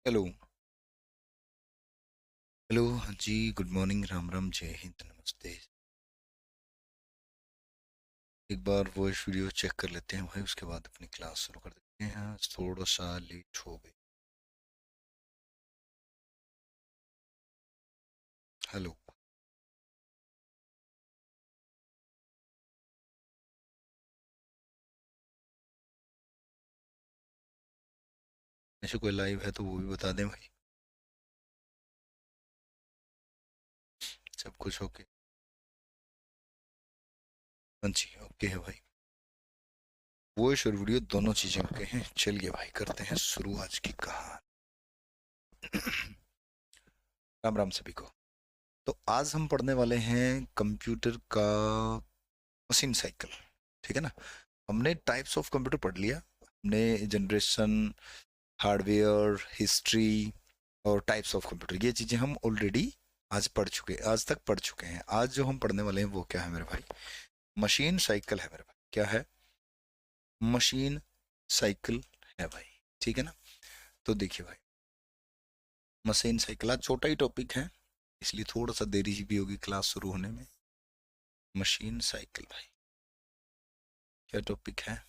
Hello. Hello, हाँ जी, good morning, Ram Ram, जय हिंद, नमस्ते। एक बार वॉइस वीडियो चेक कर लेते हैं भाई, उसके बाद अपनी क्लास शुरू कर देते हैं। आज थोड़ा सा लेट हो गए। हेलो। ऐसे कोई लाइव है तो वो भी बता दें भाई। सब कुछ ओके? हाँ जी, ओके है भाई। वॉइस और वीडियो दोनों चीज़ें ओके हैं। चलिए भाई, करते हैं शुरू आज की कहानी। राम राम सभी को। तो आज हम पढ़ने वाले हैं कंप्यूटर का मशीन साइकिल। ठीक है ना। हमने टाइप्स ऑफ कंप्यूटर पढ़ लिया। हमने जनरेशन, हार्डवेयर, हिस्ट्री और टाइप्स ऑफ कंप्यूटर, ये चीज़ें हम ऑलरेडी आज तक पढ़ चुके हैं। आज जो हम पढ़ने वाले हैं वो क्या है मेरे भाई? मशीन साइकिल है मेरे भाई। क्या है? मशीन साइकिल है भाई। ठीक है ना। तो देखिए भाई, मशीन साइकिल आज छोटा ही टॉपिक है, इसलिए थोड़ा सा देरी भी होगी क्लास शुरू होने में। मशीन साइकिल भाई, क्या टॉपिक है?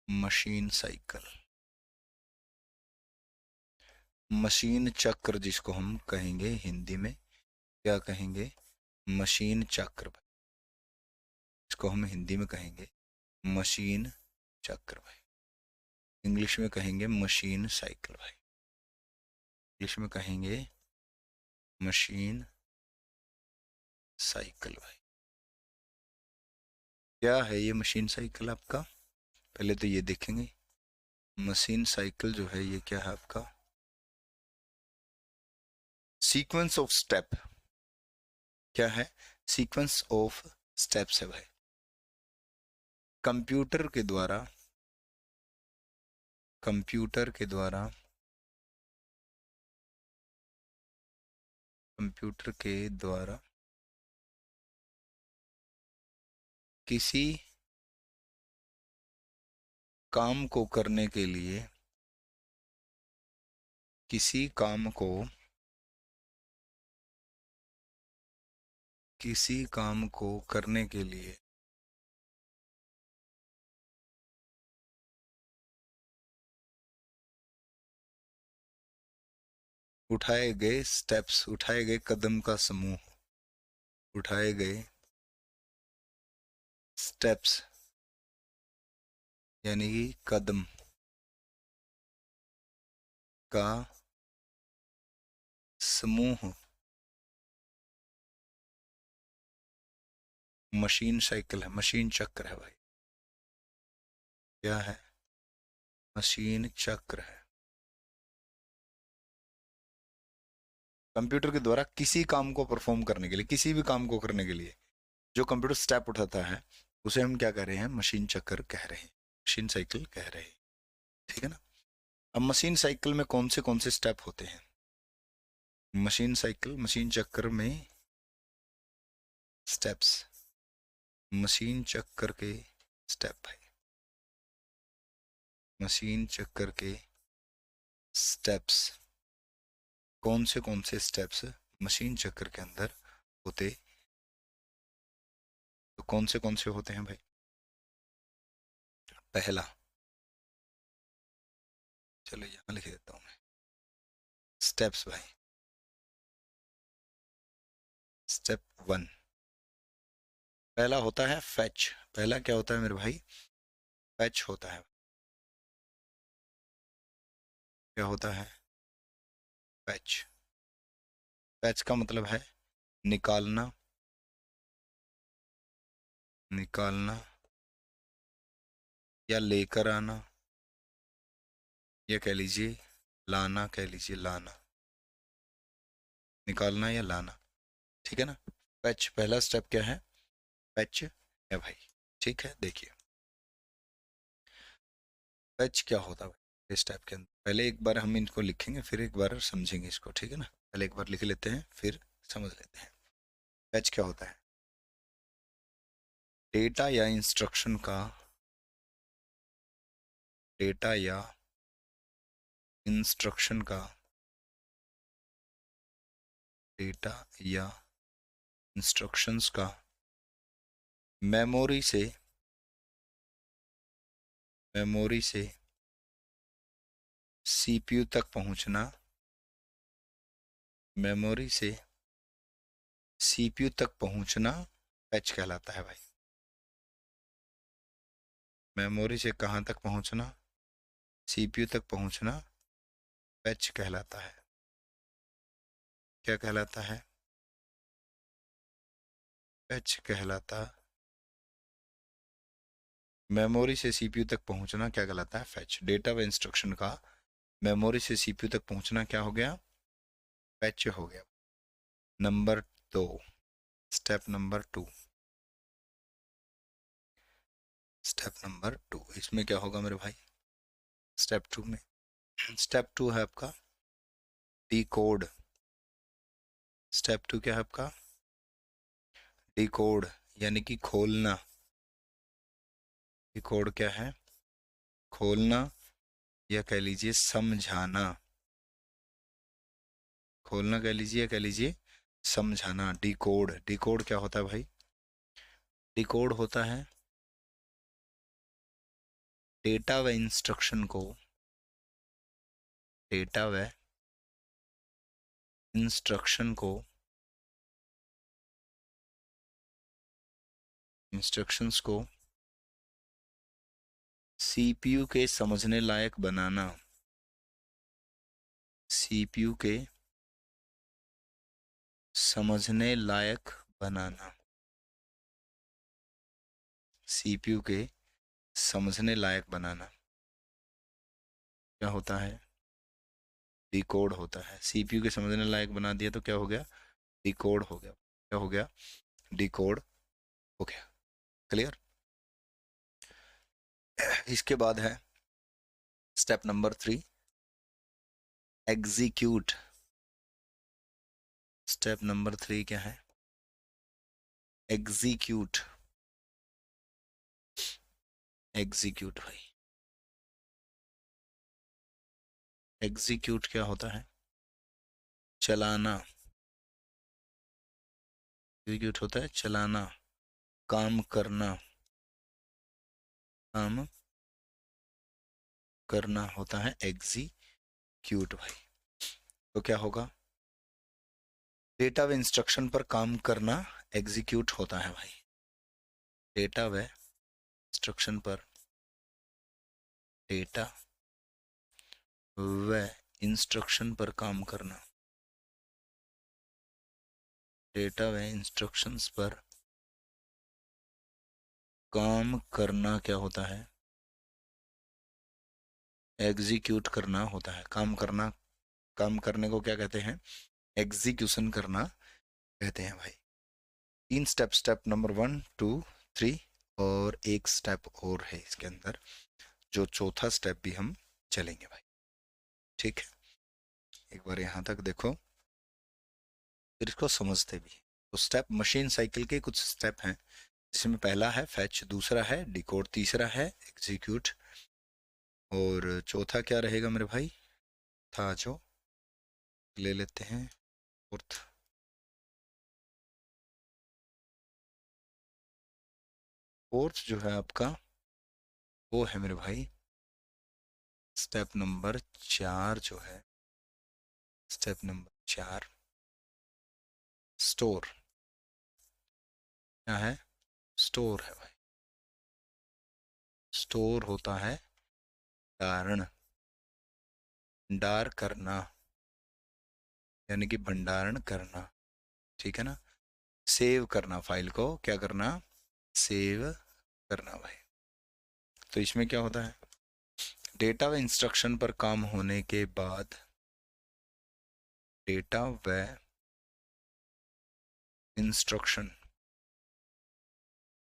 Machine cycle. मशीन चक्र जिसको हम कहेंगे हिंदी में, क्या कहेंगे? मशीन चक्र भाई। इसको हम हिंदी में कहेंगे मशीन चक्र भाई। इंग्लिश में कहेंगे मशीन साइकिल भाई। इंग्लिश में कहेंगे मशीन साइकिल भाई। क्या है ये मशीन साइकिल आपका? पहले तो ये देखेंगे। मशीन साइकिल जो है ये क्या है आपका? Sequence of step. क्या है? सीक्वेंस ऑफ स्टेप्स है भाई। कंप्यूटर के द्वारा, कंप्यूटर के द्वारा, कंप्यूटर के द्वारा किसी काम को करने के लिए, किसी काम को, किसी काम को करने के लिए उठाए गए स्टेप्स, उठाए गए कदम का समूह, उठाए गए स्टेप्स यानी कि कदम का समूह मशीन साइकिल है, मशीन चक्र है भाई। क्या है? मशीन चक्र है। कंप्यूटर के द्वारा किसी काम को परफॉर्म करने के लिए, किसी भी काम को करने के लिए जो कंप्यूटर स्टेप उठाता है उसे हम क्या कह रहे हैं? मशीन चक्र कह रहे हैं, मशीन साइकिल कह रहे हैं। ठीक है ना। अब मशीन साइकिल में कौन से स्टेप होते हैं? मशीन साइकिल, मशीन चक्र में स्टेप्स, मशीन चक्कर के स्टेप है। मशीन चक्कर के स्टेप्स, कौन से स्टेप्स मशीन चक्कर के अंदर होते? तो कौन से होते हैं भाई? पहला, चलो यहाँ लिख देता हूँ मैं, स्टेप्स भाई। स्टेप वन, पहला होता है फैच। पहला क्या होता है मेरे भाई? फैच होता है। क्या होता है? फैच। फैच का मतलब है निकालना, निकालना या लेकर आना, या कह लीजिए लाना, कह लीजिए लाना, निकालना या लाना। ठीक है ना। फैच पहला स्टेप क्या है? फैच है भाई। ठीक है, देखिए फैच क्या होता है भाई इस स्टेप के अंदर। पहले एक बार हम इनको लिखेंगे, फिर एक बार समझेंगे इसको। ठीक है ना। पहले एक बार लिख लेते हैं, फिर समझ लेते हैं। फैच क्या होता है? डेटा या इंस्ट्रक्शन का, डेटा या इंस्ट्रक्शन का डेटा या इंस्ट्रक्शंस का मेमोरी से सीपीयू तक पहुंचना, मेमोरी से सीपीयू तक पहुंचना फैच कहलाता है भाई। मेमोरी से कहाँ तक पहुंचना? सीपीयू तक पहुंचना फैच कहलाता है। क्या कहलाता है? फैच कहलाता। मेमोरी से सीपीयू तक पहुंचना क्या कहलाता है? फैच। डेटा व इंस्ट्रक्शन का मेमोरी से सीपीयू तक पहुंचना क्या हो गया? फैच हो गया। Number 2, step number 2, step number 2, इसमें क्या होगा मेरे भाई? स्टेप 2 में, स्टेप 2 है आपका डिकोड। स्टेप 2 क्या है आपका? डिकोड, यानी कि खोलना। डिकोड क्या है? खोलना, या कह लीजिए समझाना। खोलना कह लीजिए या कह लीजिए समझाना। डिकोड, डिकोड क्या होता है भाई? डिकोड होता है डेटा व इंस्ट्रक्शन को, डेटा व इंस्ट्रक्शन को, इंस्ट्रक्शंस को सीपीयू के समझने लायक बनाना। सीपीयू के समझने लायक बनाना। सीपीयू के समझने लायक बनाना क्या होता है? डिकोड होता है। सीपीयू के समझने लायक बना दिया तो क्या हो गया? डिकोड हो गया। क्या हो गया? डिकोड हो गया। क्लियर? इसके बाद है step number 3, execute. Step number 3 क्या है? एग्जीक्यूट। एग्जीक्यूट भाई, एग्जीक्यूट क्या होता है? चलाना। एग्जीक्यूट होता है चलाना, काम करना। काम करना होता है एग्जीक्यूट भाई। तो क्या होगा? डेटा व इंस्ट्रक्शन पर काम करना एग्जीक्यूट होता है भाई। डेटा व इंस्ट्रक्शन पर, डेटा व इंस्ट्रक्शन पर काम करना, डेटा व इंस्ट्रक्शंस पर काम करना क्या होता है? एग्जीक्यूट करना होता है। काम करना, काम करने को क्या कहते हैं? एग्जीक्यूशन करना कहते हैं भाई। 3 स्टेप, स्टेप नंबर 1, 2, 3 और एक स्टेप और है इसके अंदर, जो चौथा स्टेप भी हम चलेंगे भाई। ठीक है, एक बार यहाँ तक देखो, फिर इसको समझते भी। तो स्टेप मशीन साइकिल के कुछ स्टेप हैं, जिसमें पहला है फैच, दूसरा है डिकोड, तीसरा है एग्जीक्यूट, और चौथा क्या रहेगा मेरे भाई? था जो ले लेते हैं फोर्थ। फोर्थ जो है आपका, वो है मेरे भाई स्टेप नंबर 4 जो है, स्टेप नंबर 4 स्टोर। क्या है? स्टोर है भाई। स्टोर होता है धारण, भंडार करना, यानी कि भंडारण करना। ठीक है ना? सेव करना, फाइल को क्या करना? सेव करना भाई। तो इसमें क्या होता है? डेटा व इंस्ट्रक्शन पर काम होने के बाद, डेटा व इंस्ट्रक्शन,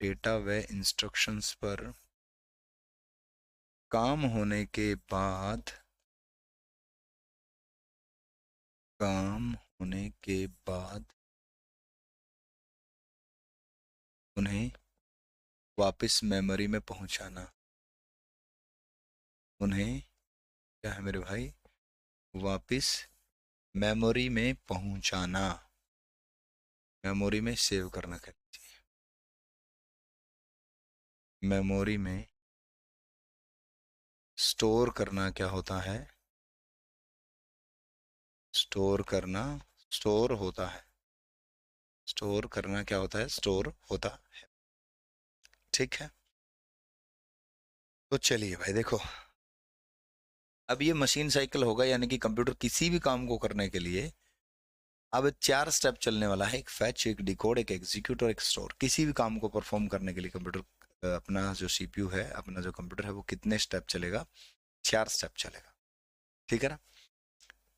डेटा व इंस्ट्रक्शंस पर काम होने के बाद, काम होने के बाद उन्हें वापस मेमोरी में पहुंचाना। उन्हें क्या है मेरे भाई? वापस मेमोरी में पहुंचाना, मेमोरी में सेव करना कह लीजिए, मेमोरी में स्टोर करना क्या होता है, स्टोर करना, स्टोर होता है, स्टोर करना क्या होता है, स्टोर होता है। ठीक है, तो चलिए भाई देखो, अब ये मशीन साइकिल होगा, यानी कि कंप्यूटर किसी भी काम को करने के लिए अब 4 स्टेप चलने वाला है, एक फैच, एक डिकोड, एक एग्जीक्यूट और एक स्टोर। किसी भी काम को परफॉर्म करने के लिए कंप्यूटर, अपना जो सीपीयू है, अपना जो कंप्यूटर है, वो कितने स्टेप चलेगा, 4 स्टेप चलेगा। ठीक है ना।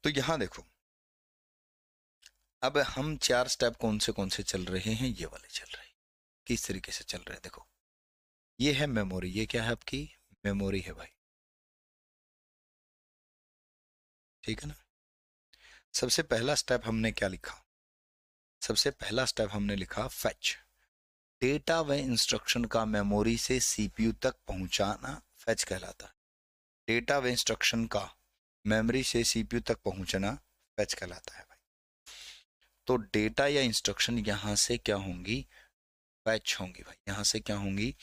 तो यहां देखो, अब हम 4 स्टेप कौन से चल रहे हैं, ये वाले चल रहे हैं। किस तरीके से चल रहे हैं देखो, ये है मेमोरी, ये क्या है आपकी मेमोरी है भाई। ठीक है ना। सबसे पहला स्टेप हमने क्या लिखा, सबसे पहला स्टेप हमने लिखा फैच, डेटा व इंस्ट्रक्शन का मेमोरी से सीपीयू तक पहुंचाना फैच कहलाता है। डेटा व इंस्ट्रक्शन का मेमोरी से सीपीयू तक पहुंचना फैच कहलाता है भाई। तो डेटा या इंस्ट्रक्शन यहां से क्या होंगी, फैच होंगी भाई, यहां से क्या होंगी,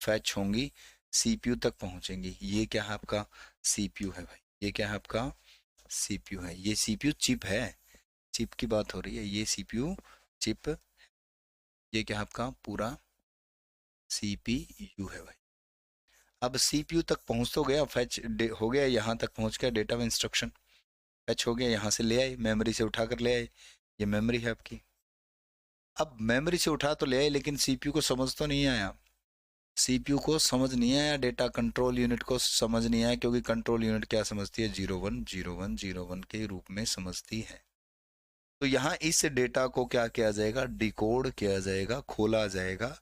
फैच होंगी, सीपीयू तक पहुंचेंगी। ये क्या है आपका सीपीयू है भाई, ये क्या है आपका सीपीयू है, ये सीपीयू चिप है, चिप की बात हो रही है, ये सीपीयू चिप, ये क्या है आपका पूरा सीपीयू है भाई। अब सीपीयू तक पहुंच तो गया, फैच हो गया, यहाँ तक पहुंच गया, डेटा में इंस्ट्रक्शन फैच हो गया, यहाँ से ले आए, मेमोरी से उठा कर ले आए, ये मेमोरी है आपकी। अब मेमोरी से उठा तो ले आए, लेकिन सीपीयू को समझ तो नहीं आया, सीपीयू को समझ नहीं आया, डेटा कंट्रोल यूनिट को समझ नहीं आया, क्योंकि कंट्रोल यूनिट क्या समझती है, 010101 के रूप में समझती है। तो यहाँ इस डेटा को क्या किया जाएगा, डिकोड किया जाएगा, खोला जाएगा,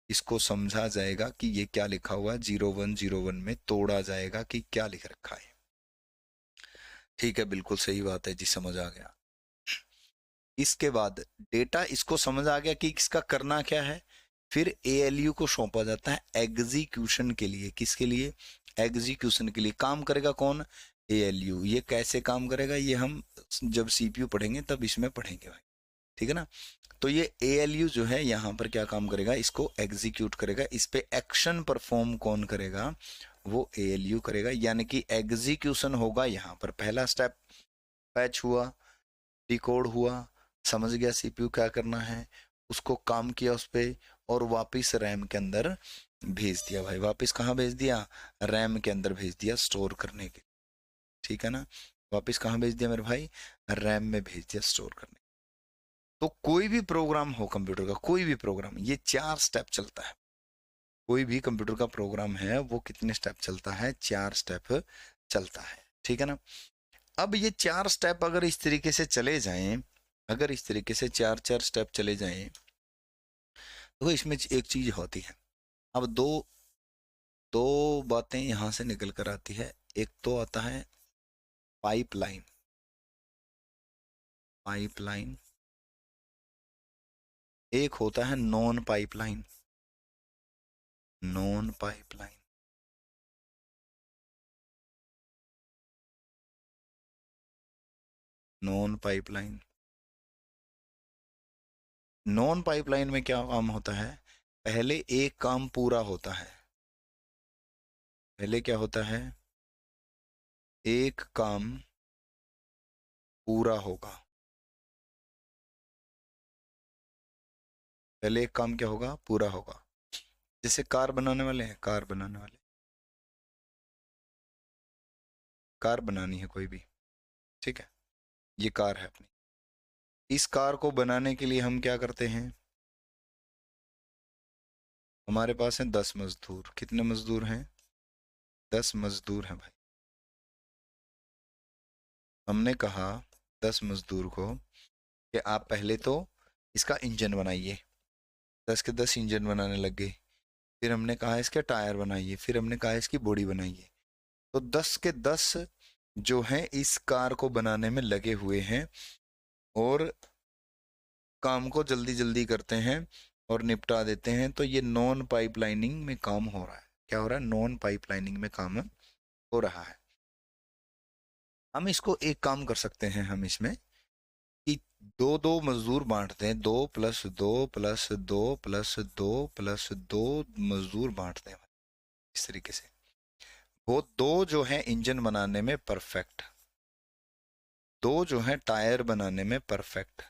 इसको समझा जाएगा कि ये क्या लिखा हुआ है, 0101 में तोड़ा जाएगा कि क्या लिख रखा है। ठीक है, बिल्कुल सही बात है जी, समझ आ गया। इसके बाद डेटा इसको समझ आ गया कि इसका करना क्या है, फिर एएलयू को सौंपा जाता है एग्जीक्यूशन के लिए। किसके लिए, एग्जीक्यूशन के लिए। काम करेगा कौन, एएलयू। ये कैसे काम करेगा, ये हम जब सीपीयू पढ़ेंगे तब इसमें पढ़ेंगे भाई। ठीक है ना। तो ये एएलयू जो है यहाँ पर क्या काम करेगा, इसको एग्जीक्यूट करेगा, इस पे एक्शन परफॉर्म कौन करेगा, वो एएलयू करेगा, यानी कि एग्जीक्यूशन होगा यहाँ पर। पहला स्टेप पैच हुआ, डिकोड हुआ, समझ गया सीपीयू क्या करना है, उसको काम किया उस पे, और वापस रैम के अंदर भेज दिया भाई। वापस कहाँ भेज दिया, रैम के अंदर भेज दिया स्टोर करने के। ठीक है ना। वापस कहाँ भेज दिया मेरे भाई, रैम में भेज दिया स्टोर करने। तो कोई भी प्रोग्राम हो कंप्यूटर का, कोई भी प्रोग्राम, ये 4 स्टेप चलता है। कोई भी कंप्यूटर का प्रोग्राम है वो कितने स्टेप चलता है, 4 स्टेप चलता है। ठीक है ना। अब ये 4 स्टेप अगर इस तरीके से चले जाएं, अगर इस तरीके से 4 स्टेप चले जाएं, तो इसमें एक चीज होती है। अब दो दो बातें यहां से निकल कर आती है। एक तो आता है पाइपलाइन, पाइपलाइन, एक होता है non pipeline, non pipeline. Non pipeline, non pipeline में क्या काम होता है, पहले एक काम पूरा होता है, पहले क्या होता है, एक काम पूरा होगा, पहले एक काम क्या होगा, पूरा होगा। जैसे कार बनाने वाले हैं, कार बनाने वाले, कार बनानी है कोई भी, ठीक है, ये कार है अपनी। इस कार को बनाने के लिए हम क्या करते हैं, हमारे पास हैं 10 मजदूर। कितने मजदूर हैं, 10 मजदूर हैं भाई। हमने कहा 10 मजदूर को कि आप पहले तो इसका इंजन बनाइए, 10 के 10 इंजन बनाने लग गए। फिर हमने कहा इसके टायर बनाइए, फिर हमने कहा इसकी बॉडी बनाइए। तो 10 के 10 जो हैं इस कार को बनाने में लगे हुए हैं, और काम को जल्दी जल्दी करते हैं और निपटा देते हैं। तो ये नॉन पाइपलाइनिंग में काम हो रहा है। क्या हो रहा है, नॉन पाइपलाइनिंग में काम हो रहा है। हम इसको एक काम कर सकते हैं, हम इसमें कि दो दो मजदूर बांटते हैं, 2+2+2+2+2 मजदूर बांटते हैं इस तरीके से। वो दो जो है इंजन बनाने में परफेक्ट, दो जो है टायर बनाने में परफेक्ट,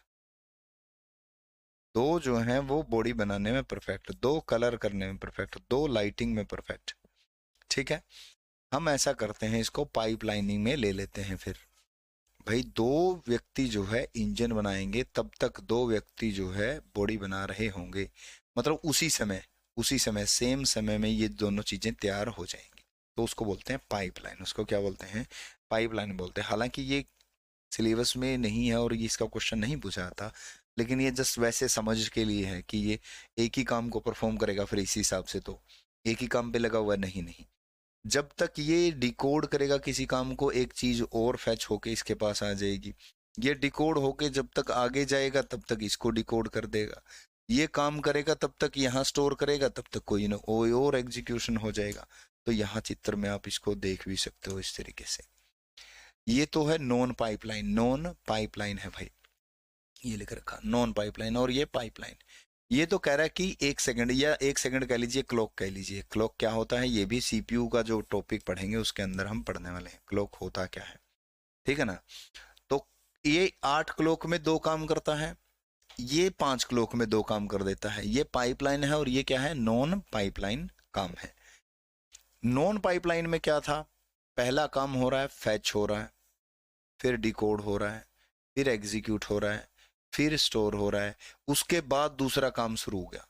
दो जो है वो बॉडी बनाने में परफेक्ट, दो कलर करने में परफेक्ट, दो लाइटिंग में परफेक्ट। ठीक है, हम ऐसा करते हैं, इसको पाइपलाइनिंग में ले लेते हैं। फिर भाई दो व्यक्ति जो है इंजन बनाएंगे, तब तक दो व्यक्ति जो है बॉडी बना रहे होंगे, मतलब उसी समय सेम समय में ये दोनों चीजें तैयार हो जाएंगी, तो उसको बोलते हैं पाइपलाइन। उसको क्या बोलते हैं? पाइपलाइन बोलते हैं। हालांकि ये सिलेबस में नहीं है और ये इसका क्वेश्चन नहीं पूछा था, लेकिन ये जस्ट वैसे समझ के लिए है कि ये एक ही काम को परफॉर्म करेगा फिर इसी हिसाब से, तो एक ही काम पे लगा हुआ नहीं। नहीं, जब तक ये डिकोड करेगा किसी काम को, एक चीज और फैच होके इसके पास आ जाएगी। ये डिकोड होके जब तक आगे जाएगा तब तक इसको डिकोड कर देगा। ये काम करेगा तब तक यहाँ स्टोर करेगा, तब तक कोई ना कोई और एग्जीक्यूशन हो जाएगा। तो यहाँ चित्र में आप इसको देख भी सकते हो इस तरीके से। ये तो है नॉन पाइपलाइन, नॉन पाइपलाइन है भाई, ये लिख रखा नॉन पाइपलाइन। और ये पाइपलाइन, ये तो कह रहा है कि 1 सेकंड या 1 सेकंड कह लीजिए, क्लॉक कह लीजिए। क्लॉक क्या होता है, ये भी सीपीयू का जो टॉपिक पढ़ेंगे उसके अंदर हम पढ़ने वाले हैं, क्लॉक होता क्या है। ठीक है ना? तो ये 8 क्लॉक में 2 काम करता है, ये 5 क्लॉक में 2 काम कर देता है। ये पाइपलाइन है और ये क्या है? नॉन पाइपलाइन काम है। नॉन पाइपलाइन में क्या था? पहला काम हो रहा है, फैच हो रहा है, फिर डिकोड हो रहा है, फिर एग्जीक्यूट हो रहा है, फिर स्टोर हो रहा है, उसके बाद दूसरा काम शुरू हो गया।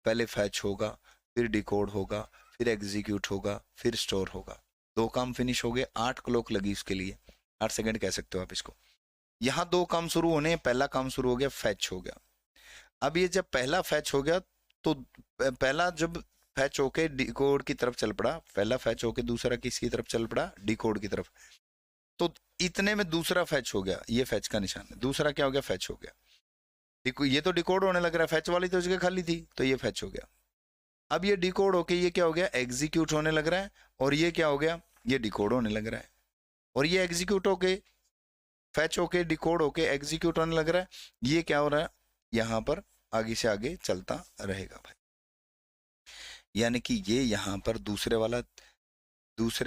पहले फैच होगा, फिर डिकोड होगा, फिर एग्जीक्यूट होगा, फिर स्टोर होगा। 2 काम फिनिश हो गए, 8 क्लॉक लगी उसके लिए, 8 सेकंड कह सकते हो आप इसको। यहाँ 2 काम शुरू होने, पहला काम शुरू हो गया, फैच हो गया। अब ये जब पहला फैच हो गया, तो पहला जब फैच होके डिकोड की तरफ चल पड़ा, पहला फैच होके दूसरा किसकी तरफ चल पड़ा? डिकोड की तरफ। तो इतने में दूसरा फैच हो गया, ये फैच का निशान है। दूसरा क्या हो गया? फैच हो गया। ये तो डिकोड होने लग रहा है, फैच वाली तो जगह खाली थी, तो ये फैच हो गया। अब ये डिकोड होके ये क्या हो गया? एग्जीक्यूट होने लग रहा है। और ये क्या हो गया? ये डिकोड होने लग रहा है। और ये एग्जीक्यूट होके, फैच होके, डिकोड होके एग्जीक्यूट होने लग रहा है। ये क्या हो रहा है? यहाँ पर आगे से आगे चलता रहेगा भाई। यानी कि ये यहाँ पर दूसरे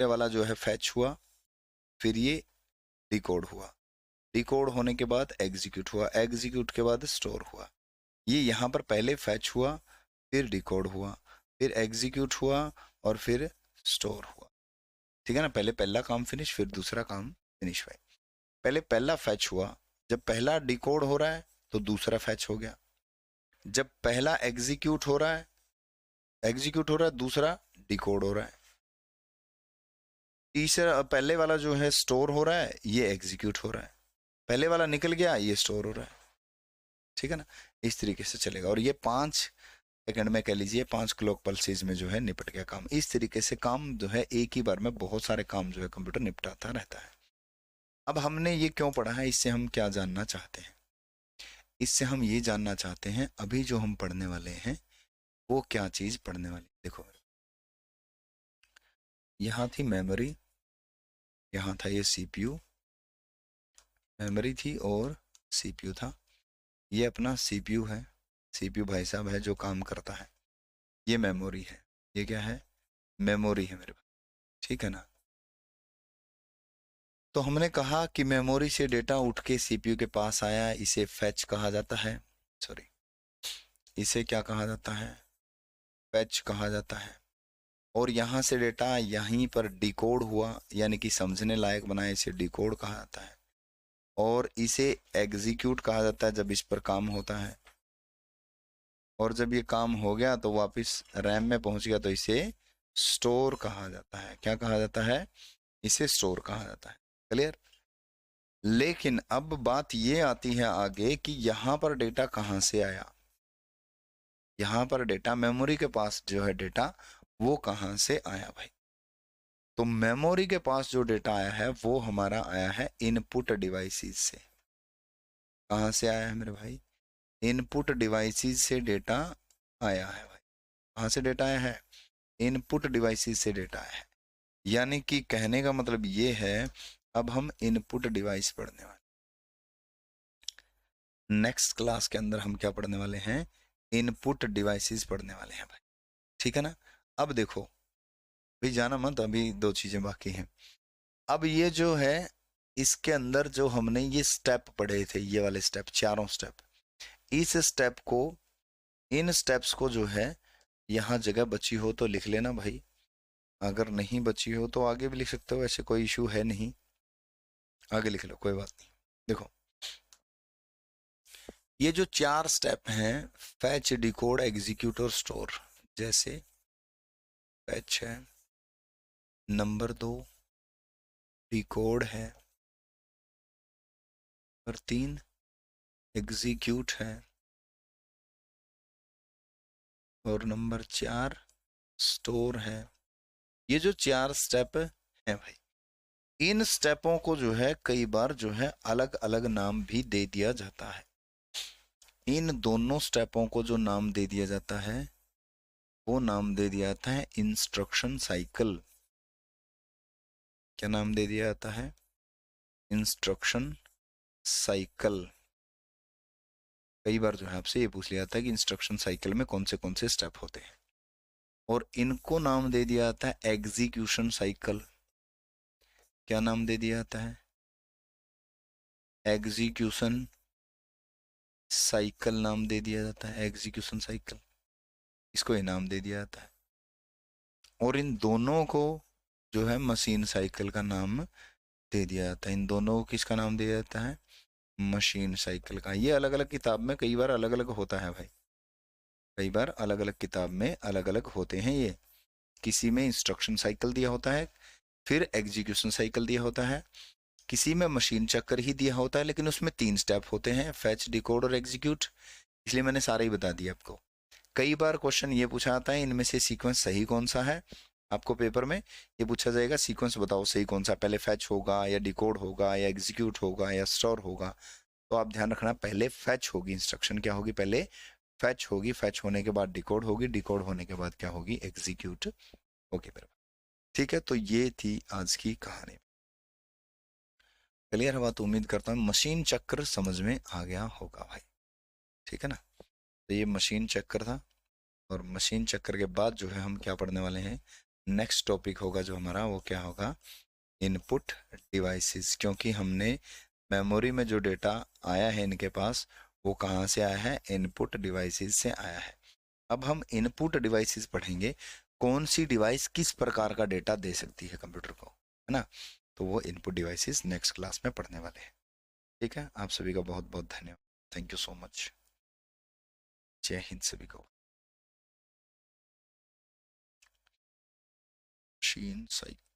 वाला जो है फैच हुआ, फिर ये डिकोड हुआ, डिकोड होने के बाद एग्जीक्यूट हुआ, एग्जीक्यूट के बाद स्टोर हुआ। ये यहाँ पर पहले फैच हुआ, फिर डिकोड हुआ, फिर एग्जीक्यूट हुआ और फिर स्टोर हुआ। ठीक है ना? पहले पहला काम फिनिश, फिर दूसरा काम फिनिश हुआ। पहले पहला फैच हुआ, जब पहला डिकोड हो रहा है तो दूसरा फैच हो गया। जब पहला एग्जीक्यूट हो रहा है, दूसरा डिकोड हो रहा है। तीसरा, पहले वाला जो है स्टोर हो रहा है, ये एग्जीक्यूट हो रहा है। पहले वाला निकल गया, ये स्टोर हो रहा है। ठीक है ना? इस तरीके से चलेगा। और ये 5 सेकंड में कह लीजिए, 5 क्लॉक पल्सेस में जो है निपट गया काम। इस तरीके से काम जो है एक ही बार में बहुत सारे काम जो है कंप्यूटर निपटाता रहता है। अब हमने ये क्यों पढ़ा है? इससे हम क्या जानना चाहते हैं? इससे हम ये जानना चाहते हैं अभी जो हम पढ़ने वाले हैं वो क्या चीज पढ़ने वाली। देखो, यहाँ थी मेमोरी, यहाँ था ये सीपीयू, मेमोरी थी और सीपीयू था। ये अपना सीपीयू है, सीपीयू भाई साहब है जो काम करता है। ये मेमोरी है, ये क्या है? मेमोरी है मेरे पास। ठीक है ना? तो हमने कहा कि मेमोरी से डेटा उठ के सीपीयू के पास आया, इसे फैच कहा जाता है। सॉरी, इसे क्या कहा जाता है? फैच कहा जाता है। और यहाँ से डेटा यहीं पर डिकोड हुआ, यानी कि समझने लायक बनाए, इसे डिकोड कहा जाता है। और इसे एग्जीक्यूट कहा जाता है जब इस पर काम होता है। और जब ये काम हो गया तो वापस रैम में पहुंच गया, तो इसे स्टोर कहा जाता है। क्या कहा जाता है? इसे स्टोर कहा जाता है। क्लियर? लेकिन अब बात ये आती है आगे कि यहाँ पर डेटा कहाँ से आया। यहाँ पर डेटा, मेमोरी के पास जो है डेटा, वो कहाँ से आया भाई? तो मेमोरी के पास जो डेटा आया है वो हमारा आया है इनपुट डिवाइसेस से। कहाँ से आया है मेरे भाई? इनपुट डिवाइसेस से डेटा आया है भाई। कहाँ से डेटा आया है? इनपुट डिवाइसेस से डेटा आया है। यानी कि कहने का मतलब ये है अब हम इनपुट डिवाइस पढ़ने वाले, नेक्स्ट क्लास के अंदर हम क्या पढ़ने वाले हैं, इनपुट डिवाइसेस पढ़ने वाले हैं भाई, ठीक है ना। अब देखो भाई, जाना मत, अभी दो चीजें बाकी हैं। अब ये जो है, इसके अंदर जो हमने ये स्टेप पढ़े थे, ये वाले स्टेप, चारों स्टेप, इस स्टेप को, इन स्टेप्स को जो है, यहाँ जगह बची हो तो लिख लेना भाई, अगर नहीं बची हो तो आगे भी लिख सकते हो, ऐसे कोई इशू है नहीं, आगे लिख लो, कोई बात नहीं। देखो ये जो चार स्टेप हैं, फैच, डिकोड, एग्जीक्यूट और स्टोर, जैसे फैच है, नंबर 2 डिकोड है, नंबर 3 एग्जीक्यूट है, और नंबर 4 स्टोर है। ये जो चार स्टेप है भाई, इन स्टेपों को जो है कई बार जो है अलग अलग नाम भी दे दिया जाता है। इन दोनों स्टेपों को जो नाम दे दिया जाता है, वो नाम दे दिया जाता है इंस्ट्रक्शन साइकिल। क्या नाम दे दिया जाता है, इंस्ट्रक्शन साइकिल। कई बार जो है आपसे ये पूछ लिया जाता है कि इंस्ट्रक्शन साइकिल में कौन से स्टेप होते हैं, और इनको नाम दे दिया जाता है एग्जीक्यूशन साइकिल। क्या नाम दे दिया जाता है, एग्जीक्यूशन साइकिल नाम दे दिया जाता है, एग्जीक्यूशन साइकिल, इसको ये नाम दे दिया जाता है। और इन दोनों को जो है मशीन साइकिल का नाम दे दिया जाता है। इन दोनों को किसका नाम दिया जाता है, मशीन साइकिल का। ये अलग अलग किताब में कई बार अलग अलग होता है भाई, कई बार अलग अलग किताब में अलग अलग होते हैं ये। किसी में इंस्ट्रक्शन साइकिल दिया होता है, फिर एग्जीक्यूशन साइकिल दिया होता है, किसी में मशीन चक्कर ही दिया होता है, लेकिन उसमें 3 स्टेप होते हैं, फैच, डिकोड और एग्जीक्यूट। इसलिए मैंने सारा ही बता दिया आपको। कई बार क्वेश्चन ये पूछा आता है, इनमें से सीक्वेंस सही कौन सा है। आपको पेपर में ये पूछा जाएगा, सीक्वेंस बताओ सही कौन सा, पहले फैच होगा या डिकोड होगा या एग्जीक्यूट होगा या स्टोर होगा। तो आप ध्यान रखना, पहले फैच होगी, इंस्ट्रक्शन क्या होगी, पहले फैच होगी, फैच होने के बाद डिकोड होगी, डिकोड होने के बाद क्या होगी, एग्जीक्यूट होगी मेरे। ठीक है, तो ये थी आज की कहानी। क्लियर है बात, उम्मीद करता हूँ मशीन चक्र समझ में आ गया होगा भाई, ठीक है ना। तो ये मशीन चक्र था, और मशीन चक्र के बाद जो है हम क्या पढ़ने वाले हैं, नेक्स्ट टॉपिक होगा जो हमारा, वो क्या होगा, इनपुट डिवाइसेस। क्योंकि हमने मेमोरी में जो डेटा आया है इनके पास, वो कहाँ से आया है, इनपुट डिवाइसेस से आया है। अब हम इनपुट डिवाइसेस पढ़ेंगे, कौन सी डिवाइस किस प्रकार का डेटा दे सकती है कंप्यूटर को, है ना। तो वो इनपुट डिवाइसेस नेक्स्ट क्लास में पढ़ने वाले हैं। ठीक है, आप सभी का बहुत बहुत धन्यवाद, थैंक यू सो मच, जय हिंद सभी को। Machine cycle.